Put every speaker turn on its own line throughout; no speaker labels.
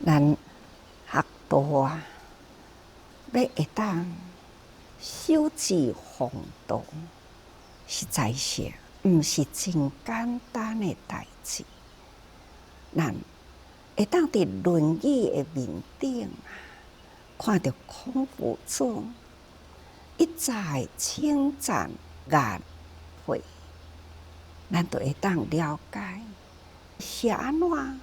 咱学道啊，要会当守志弘道，实在是毋是真简单的代志。咱会当伫《论语》的面顶看到孔夫子一再称赞颜回，咱就会当了解是安怎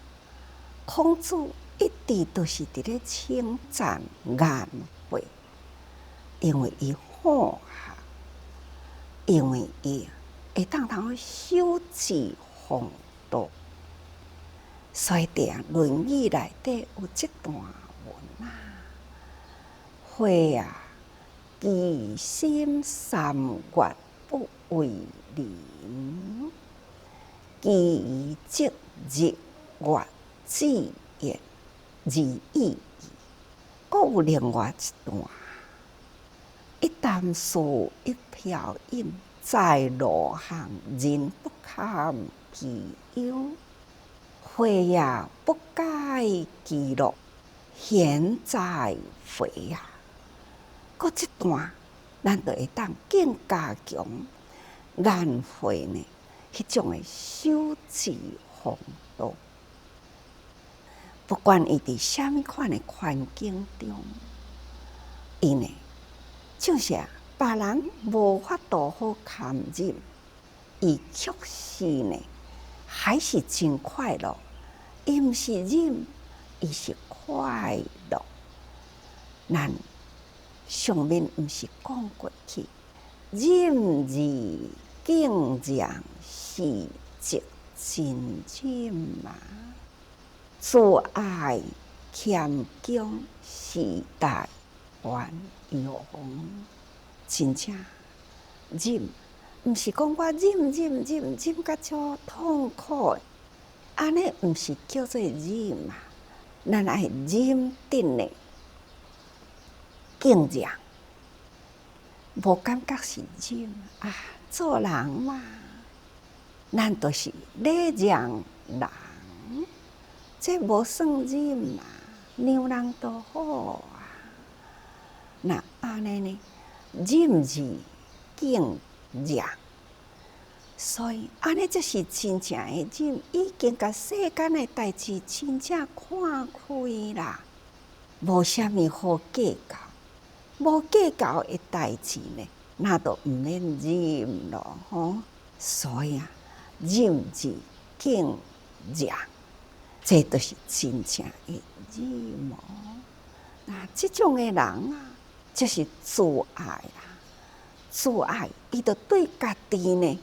孔子一直都是伫咧称赞颜回，因为伊好学，因为伊会当守志弘道。所以伫《论语》内底有这段文啊，回啊，其心三月不为邻，其即日月之言而已矣。阁有另外一段，一箪食，一瓢饮，在路行，人不堪其忧。回也不改其乐，贤哉回啊！阁这段，咱就会当更加强颜回呢，迄种的守志弘道。不管伊伫啥物款的环境中，伊呢，就是别人无法度好堪忍，伊却是呢，还是真快乐。伊毋是忍，伊是快乐。咱上面毋是讲过去，忍而敬让是即真忍嘛？自爱谦恭是大圆融。真正忍，毋是讲我忍甲足痛苦的。安尼毋是叫做忍嘛？咱爱忍定的敬让，无感觉是忍啊！做人嘛，咱都是礼让人，这无算忍嘛？让人都好啊。那安尼呢？忍而敬让。所以，安尼就是真正的忍，已经甲世间的代志真正看开啦，无啥物好计较，无计较的代志呢，那都毋免忍咯，吼。所以啊，忍而敬让，这都是真正的忍哦。那这种的人啊，就是自爱啦，自爱，伊就对家己呢。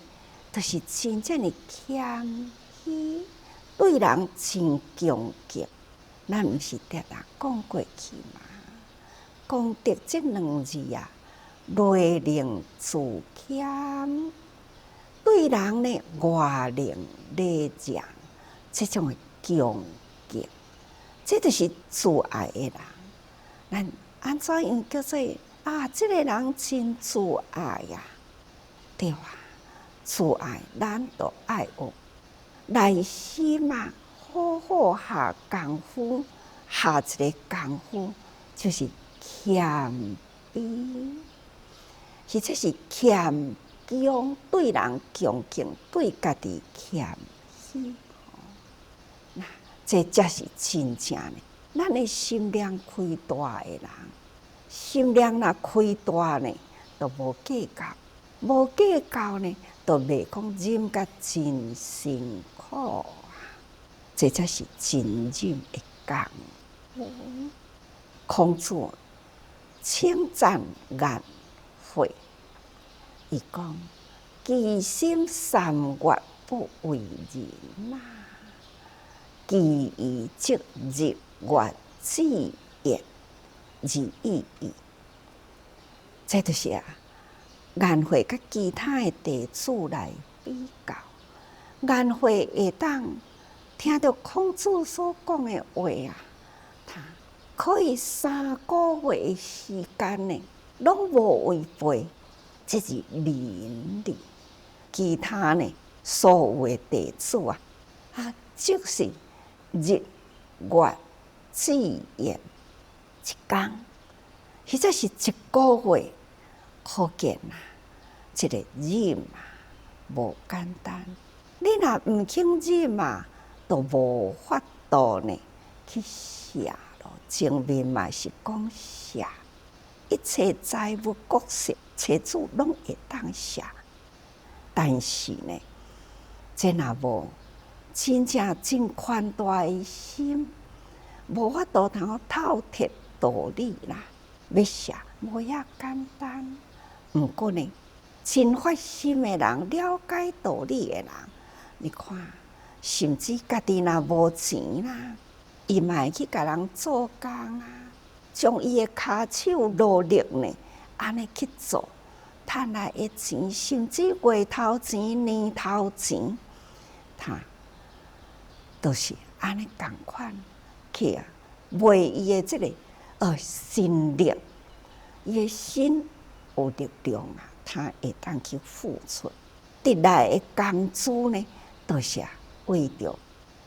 就是真正的谦虚，对人真恭敬。咱毋是常常讲过去嘛？功德这两字啊，内令自谦，对人呢外令礼让，这种的恭敬，这就是自爱的人。咱安怎样叫做啊？这个人真自爱呀，对吧？自爱，咱都爱学内心啊，好好下功夫，下一个功夫就是谦卑，或者是谦恭，对人恭敬，对家己谦虚。那这才是真正的，咱的心量开大的人，心量若开大呢，都无计较，无计较呢。都袂讲忍甲真辛苦啊！这才是真忍的功夫。孔子称赞颜回，伊讲：其心三月不为人啊，其意即日月之言而已矣。这就是啊。颜回甲其他的弟子来比较，颜回会当听到孔子所讲的话啊，他可以3个月的时间呢，拢无违背，这是伦理。其他呢，所有的弟子啊，就是日月志愿一天，实在是一个月，可见啊，这个忍啊，无简单。你若唔肯忍啊，都无法度呢去写咯。前面嘛是讲写，一切财物国色车子拢会当写，但是呢，这若无真正真宽大的心，无法度通透彻道理啦。要写无遐简单，毋过呢，真发心的人，了解道理的人，你看，甚至家己若无钱啦，伊嘛会去甲人做工啊，将伊的骹手努力呢，安尼去做，赚来的钱，甚至月头钱、年头钱，他都是安尼共款去啊，为伊的这个心力，伊的心有力量啊，他会当去付出，得来的工资呢，都是为着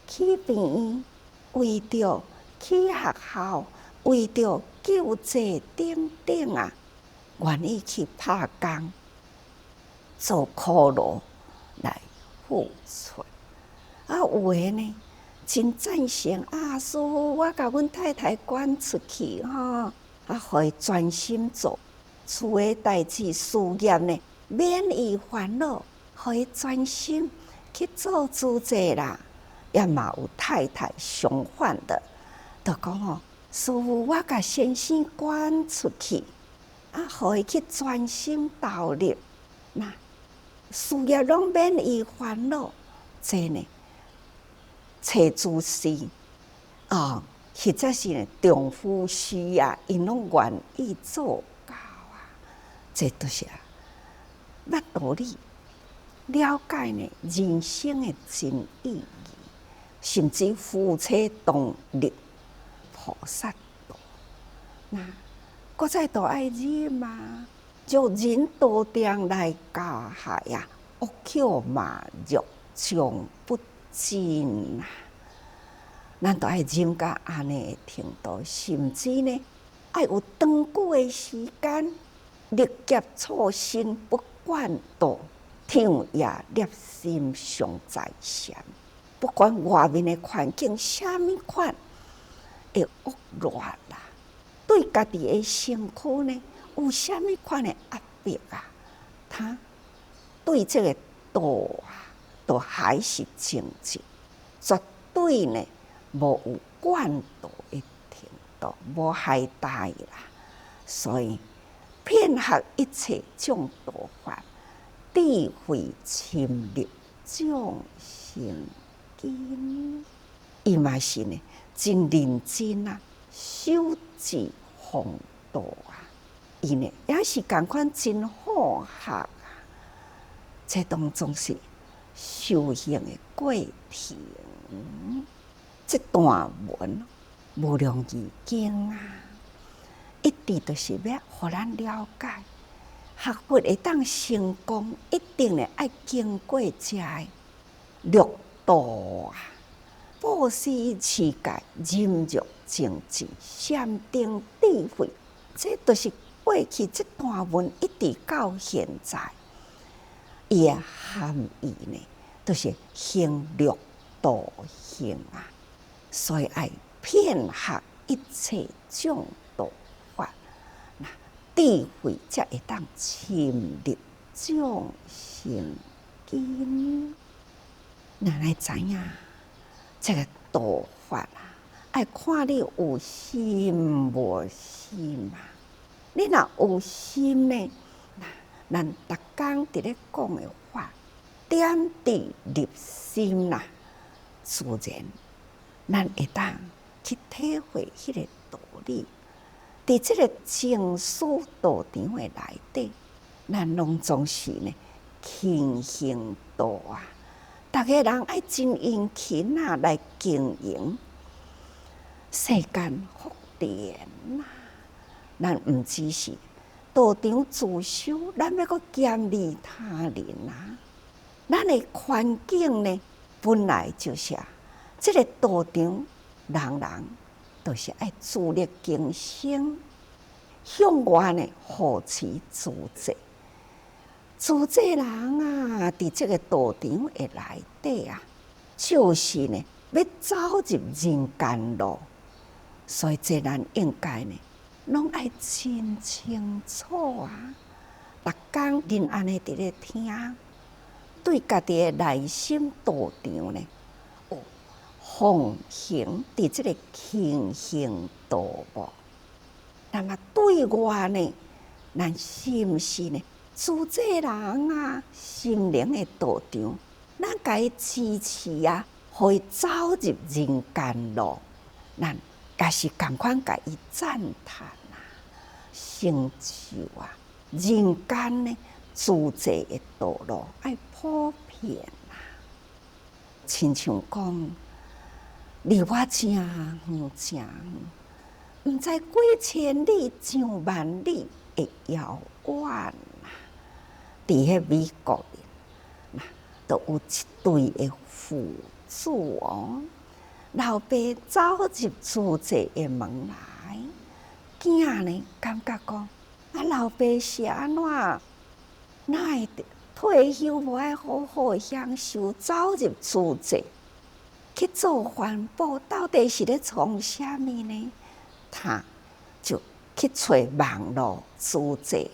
去病院，为着去学校，为着救济等等啊，愿意去拍工做苦劳来付出。啊，有诶呢，真赞成啊！师父，我甲阮太太赶出去吼，啊，互伊专心做厝诶代志、事业呢，免伊烦恼，互伊专心去做主者啦。也嘛有太太相反的，就讲哦，师父，我甲先生赶出去，啊，互伊去专心投入，那事业拢免伊烦恼，这呢？找主事或者是呢重夫事啊，因拢愿意做到啊。这都是捌道理，了解呢人生的真意义，甚至夫妻同力，菩萨道。那搁再都爱忍嘛，就忍道定来加害呀，恶口骂辱，将不尽啊！咱都爱忍到安尼的程度，甚至呢，爱有长久的时间，历劫错身，不管道，天也立心常在线。不管外面的环境啥物款的恶劣啦，对家己的身躯呢，有啥物款的压迫啊，他对这个道啊，都还是清净，绝对呢无有惯道的程度，无害大啦。所以遍学一切众道法，智慧深入众生间。伊嘛是呢，真认真啊，修持弘道啊，伊呢也是共款真好学啊。这当中是修行的过程，这段文无量义经啊，一直都是要互咱了解，学佛会当成功，一定呢爱经过这六道啊，布施、持戒、忍辱、精进、禅定、智慧，这都是过去这段文一直到现在。伊的含义呢，都是行六道行啊，所以爱遍学一切众道法，那智慧才会当深入众生间。咱来知影这个道法啊，爱看你有心无心啊。你若有心呢？咱逐工伫咧讲的话，点滴入心啦，自然咱会当去体会迄个道理。伫即个净思道场的内底，咱拢总是呢勤行道啊，逐个人爱真殷勤啊来经营世间福田啊。咱毋只是道场自修，咱要阁兼利他人啊！咱的环境呢，本来就是这个道场，人人就是爱自力更生，向外呢护持自济。自济人啊，伫这个道场的内底啊，就是呢要走入人间路，所以这咱应该呢，拢爱真清楚啊。逐工恁安尼伫咧听，对家己的内心道场呢，有奉行伫这个清净道无？那么对外呢，咱是毋是呢？自济人啊，心灵的道场，咱甲伊支持啊，互伊走入人间路，咱也是共款甲伊赞叹啊，成就啊，人间呢自济的道路爱普遍啊，亲像讲，离我正远正远，毋知几千里上万里的遥远啊！伫迄美国，都有一对的父子哦，老爸走入自济的门来，囝呢感觉讲，啊老爸是安怎？哪会退休无爱好好享受，走入自济去做环保，到底是咧创啥物呢？他就去找网络自济。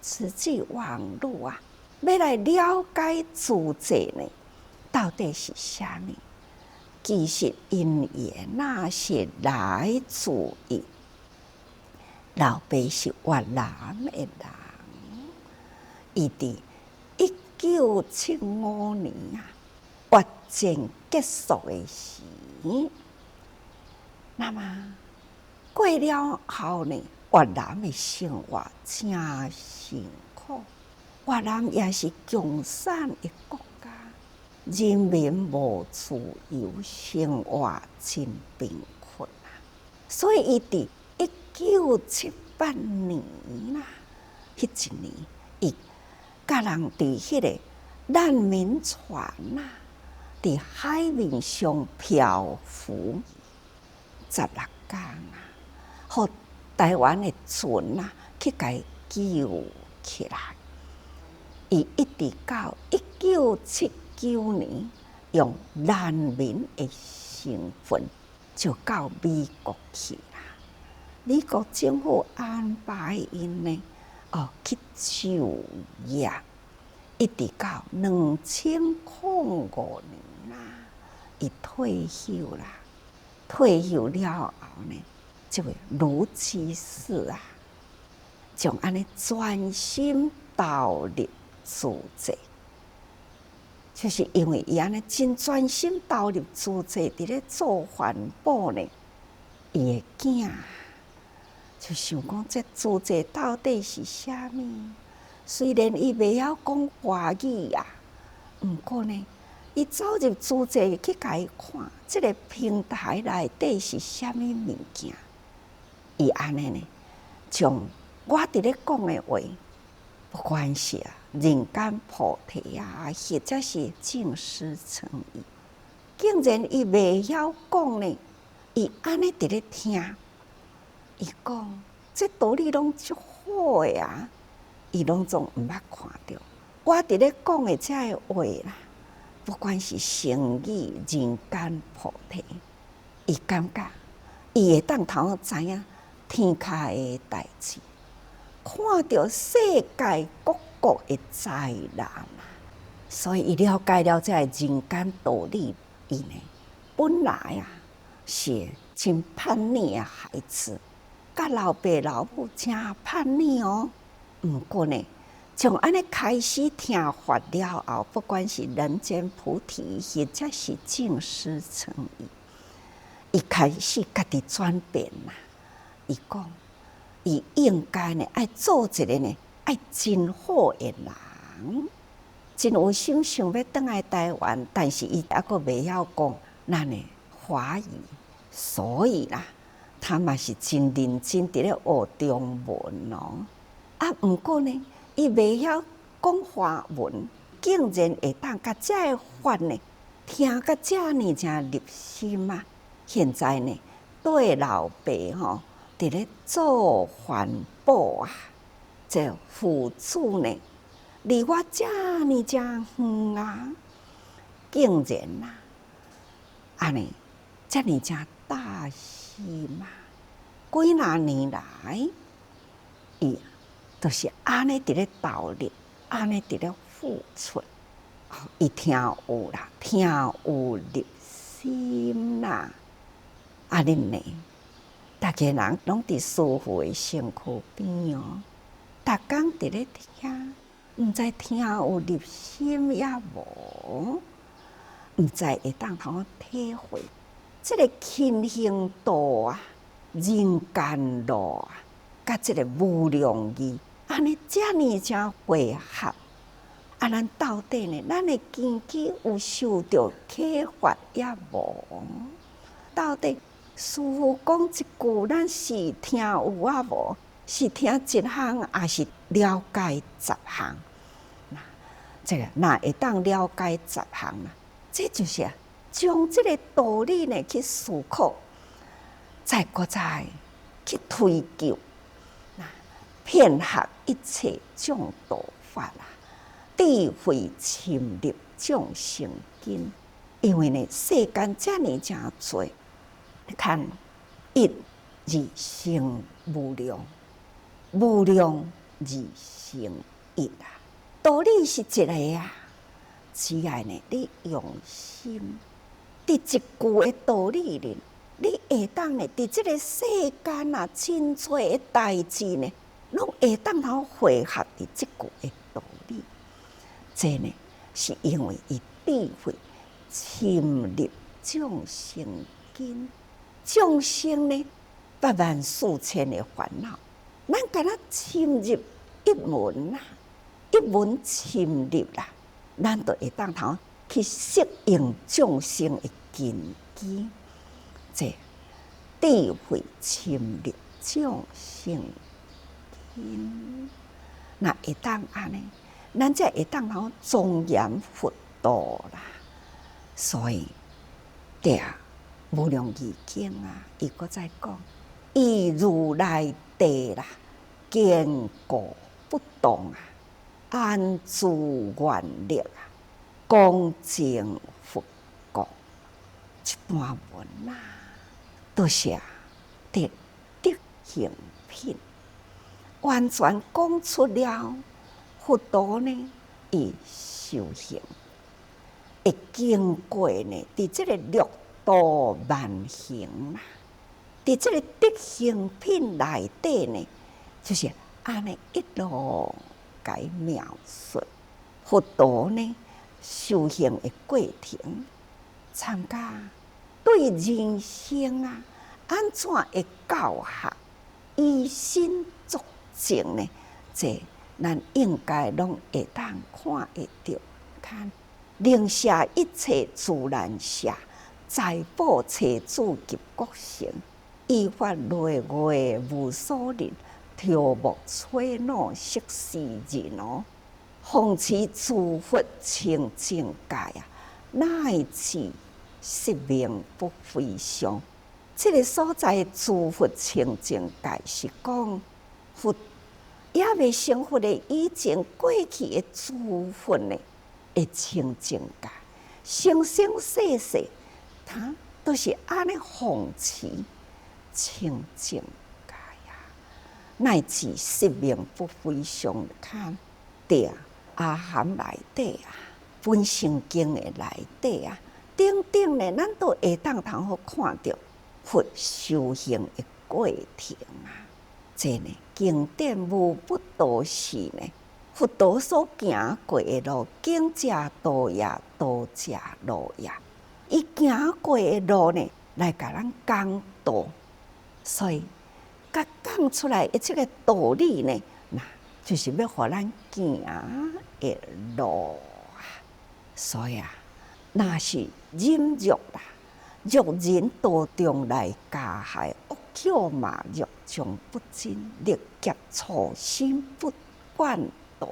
实际网络啊，要来了解自济呢，到底是啥物？其实因也那是来自于老爸是越南的人，伊伫1975年啊，越战结束的时，那么过了后呢？越南的生活真辛苦，越南也是共产的国家，人民无自由，生活真贫困啊！所以伊伫1978年啦，迄一年，伊甲人伫迄个难民船啊，伫海面上漂浮16天啊，好。台湾的船啊，去甲伊救起来。伊一直到1979年，用难民的身份就到美国去啦。美国政府安排因呢，去就业，一直到2005年啦，伊退休啦。退休了后呢？这位卢居士啊，将安尼专心投入自济，就是因为伊安尼真专心投入自济，伫咧做环保呢，伊的囝就想讲，这自济到底是啥物？虽然伊袂晓讲华语啊，毋过呢，伊走入自济去甲伊看，这个平台内底是啥物物件？伊安尼呢，将我伫咧讲的话，不管是人间菩提啊，或者是净师成意，竟然伊袂晓讲呢，伊安尼伫咧听，伊讲这道理拢足好的啊，伊拢总毋捌看到。我伫咧讲的这个话啦，不管是成语、人间菩提，伊感觉伊会当头知影。天下的代志，看到世界各国的灾难，所以伊了解了这人间道理。伊呢，本来啊是真叛逆的孩子，甲老爸老母真叛逆哦。毋过呢，从安尼开始听法了后，不管是人间菩提，或者是净师成意，伊开始家己转变啦。伊讲，伊应该呢爱做一个呢爱真好的人，真有心想要倒来台湾，但是伊还阁袂晓讲咱的华语，所以啦，他嘛是真认真伫咧学中文哦。毋过呢，伊袂晓讲华文，竟然会当甲这个法呢听甲这呢真入心啊！现在呢，对老爸伫咧做环保啊，这付出呢，离我遮尔远啊，竟然啊，安尼遮尔大心啊，几若年来，伊就是安尼伫咧投入，安尼伫咧付出，伊听有啦，听有入心啦，啊恁呢？大家人拢伫师父的身躯边逐工伫咧听，毋知听有入心也无，毋知会当通体会，即个亲行道啊，人间路啊，甲即个无量义，安尼遮尔正配合，啊，咱到底呢？咱的根基有受到启发也无？到底？师父讲一句，咱是听有啊无？是听一项，还是了解十项？这个若会当了解十项啦，这就是将这个道理呢去思考，再去推究，遍合一切众道法啦，智慧深入众生根。因为呢，世间遮尔正多。看一而成无量，无量而成一啊！道理是一个啊，只要呢你用心，伫一句的道理里，你会当呢伫这个世间啊，真多的代志呢，拢会当通汇合伫这句的道理。这呢是因为伊智慧深入众生根。众生呢，84000的烦恼，咱敢若深入一门啦，一门深入啦，咱就会当通去适应众生的根基，这智慧深入众生根，那会当安尼，咱才会当通庄严佛道啦。所以，对啊。无量义经啊，伊搁再讲，以如来地啦，坚固不动啊，安住愿力啊，恭敬佛国。这段文啊，都是德行品，完全讲出了佛陀呢，伊修行会经过呢，伫这个六道万行啦，伫这个德行品内底呢，就是安尼一路解描述佛陀呢修行的过程，参加对人生啊安怎会教学，以身作则呢？这咱应该拢会当看会到，看灵舍一切自然舍。财宝车主及国城，依法累月无所人，跳木吹闹息世人哦。奉持诸佛清净戒啊，乃至实名不非常。这个所在诸佛清净戒是讲佛也未成佛的以前过去的诸佛呢的清净戒，生生世世。他都是安尼奉持清净戒呀，乃至实名不非常看对阿含内底啊，本圣经的内底啊，等等呢，咱都会当通好看到佛修行的过程啊。这呢，经典无不都是呢，佛陀所行过的路，经者道也，道者路也。伊行过的路呢，来甲咱讲道，所以甲讲出来的这个道理呢，那就是要互咱行的路啊。所以啊，那是忍辱啦，辱人道中来加害，恶口骂辱将不真，力劫初心不惯道，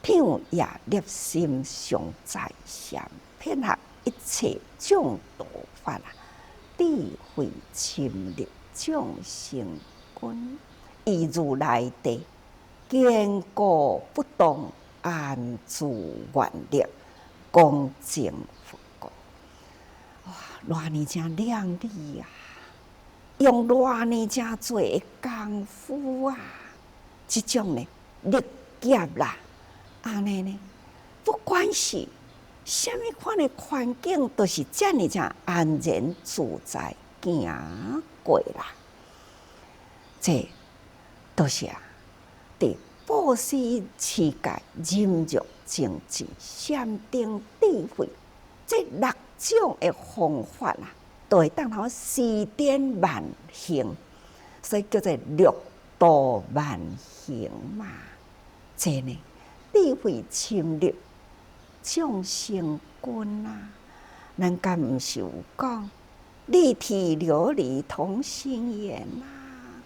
听也立心常在相，偏合一切众道法啦，智慧深入众生根，以如来地坚固不动，安住愿力，恭敬佛国。哇，偌尼真亮丽啊！用偌尼真多的功夫啊！这种呢，历劫啦，安尼呢，不管是什么款的环境，都是这么这安然自在行过啦。这都是啊，伫布施、持戒、忍辱、精进、禅定、智慧这6种的方法啊，都会当头施展万行，所以叫做六度万行嘛。这呢，智慧深入众生根啊，咱敢毋是有讲立体琉璃同心圆啊？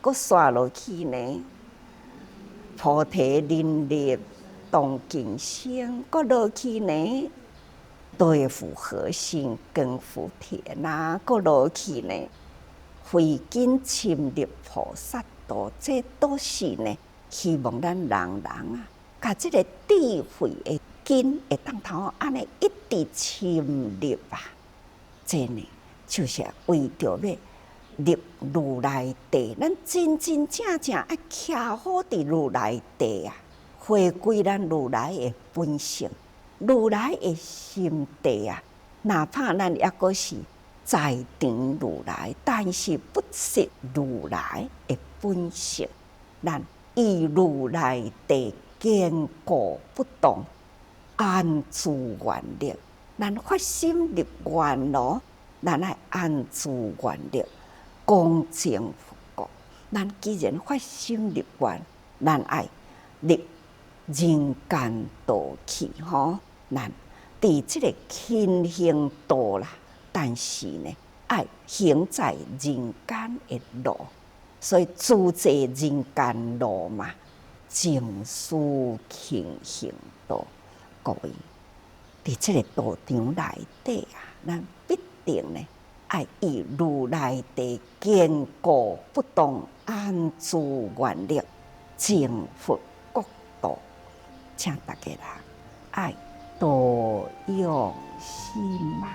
佫刷落去呢，菩提林立动静心，佫落去呢，对付核心跟福田啊，佫落去呢，慧根深入菩萨道，这都是呢，希望咱人人啊，甲这个智慧的根会当头安尼一直深入啊，这呢，就是为着要入如来地，咱真真正正爱徛好伫如来地啊，回归咱如来的本性，如来的心地啊。哪怕咱抑阁是在场如来，但是不是如来的本性。咱以如来地坚固不动，安住愿力。咱发心立愿咯，咱爱安住愿力。恭敬佛国，咱既然发心立愿，咱爱立人间道去吼。咱伫这个轻行道啦，但是呢，爱行在人间的路，所以自在人间路嘛，净思轻行道。各位，伫这个道场内底啊，咱必定呢。爱以如来地坚固不动，安住愿力，净佛国度。请大家啦，爱多用心嘛。